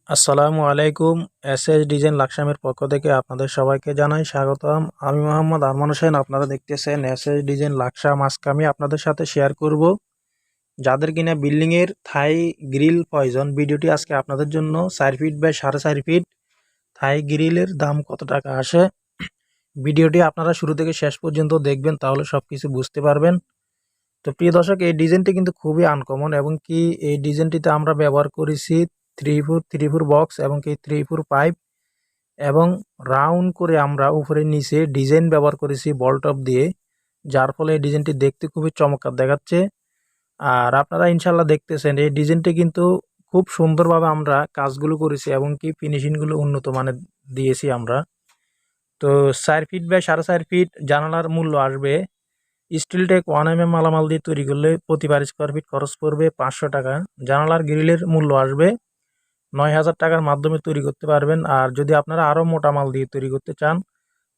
আসসালামু আলাইকুম। SS design লাকসামের পক্ষ থেকে আপনাদের সবাইকে জানাই স্বাগতম। আমি মোহাম্মদ আরমান হোসেন। আপনারা দেখতেছেন এসএস ডিজাইন লাকসাম। আজকে আমি আপনাদের সাথে শেয়ার করব যাদের কিনা বিল্ডিংয়ের থাই গ্রিল প্রয়োজন। ভিডিওটি আজকে আপনাদের জন্য 4 ফিট বাই 4.5 ফিট থাই গ্রিলের দাম কত টাকা আসে। ভিডিওটি আপনারা শুরু থেকে শেষ পর্যন্ত দেখবেন, তাহলে সব কিছু বুঝতে পারবেন। তো প্রিয় দর্শক, এই ডিজাইনটি কিন্তু খুবই আনকমন এবং কি এই ডিজাইনটিতে আমরা ব্যবহার করেছি 3 ফুট বক্স এবং কি 3 ফুট পাইপ এবং রাউন্ড করে আমরা উপরে নিচে ডিজাইন ব্যবহার করেছি বলটপ দিয়ে, যার ফলে এই ডিজাইনটি দেখতে খুবই চমৎকার দেখাচ্ছে। আর আপনারা ইনশাল্লাহ দেখতেছেন এই ডিজাইনটি কিন্তু খুব সুন্দরভাবে আমরা কাজগুলো করেছি এবং কি ফিনিশিংগুলো উন্নত মানের দিয়েছি আমরা। তো 4 ফিট বাই 4.5 ফিট জানালার মূল্য আসবে স্টিলটেক 1 mm মালামাল দিয়ে তৈরি করলে প্রতি স্কোয়ার ফিট খরচ পড়বে 500 টাকা। জানালার গ্রিলের মূল্য আসবে 9,000 টাকার মাধ্যমে তৈরি করতে পারবেন। আর যদি আপনারা আরও মোটা মাল দিয়ে তৈরি করতে চান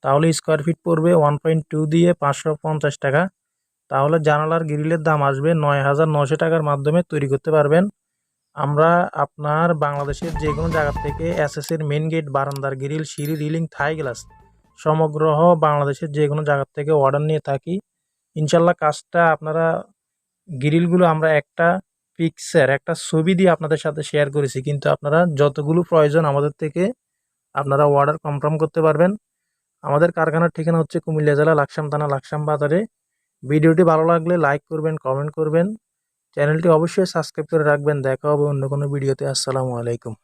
তাহলে স্কোয়ার ফিট পড়বে 1.2 দিয়ে 550 টাকা। তাহলে জানালার গ্রিলের দাম আসবে 9,900 টাকার মাধ্যমে তৈরি করতে পারবেন। আমরা আপনার বাংলাদেশের যে কোনো জায়গা থেকে এসএসের মেন গেট, বারান্দার গ্রিল, সিঁড়ি, রিলিং, থাই গ্লাস সমগ্র বাংলাদেশের যে কোনো জায়গা থেকে অর্ডার নিয়ে থাকি। ইনশাল্লাহ কাজটা আপনারা গ্রিলগুলো আমরা একটা পিকচার, একটা ছবি দিয়ে আপনাদের সাথে শেয়ার করেছি, কিন্তু আপনারা যতগুলো প্রয়োজন আমাদের থেকে আপনারা অর্ডার কনফার্ম করতে পারবেন। আমাদের কারখানার ঠিকানা হচ্ছে কুমিল্লা জেলা লাকসাম থানা, লাকসাম বাজারে। ভিডিওটি ভালো লাগলে লাইক করবেন, কমেন্ট করবেন, চ্যানেলটি অবশ্যই সাবস্ক্রাইব করে রাখবেন। দেখা হবে অন্য কোনো ভিডিওতে। আসসালামু আলাইকুম।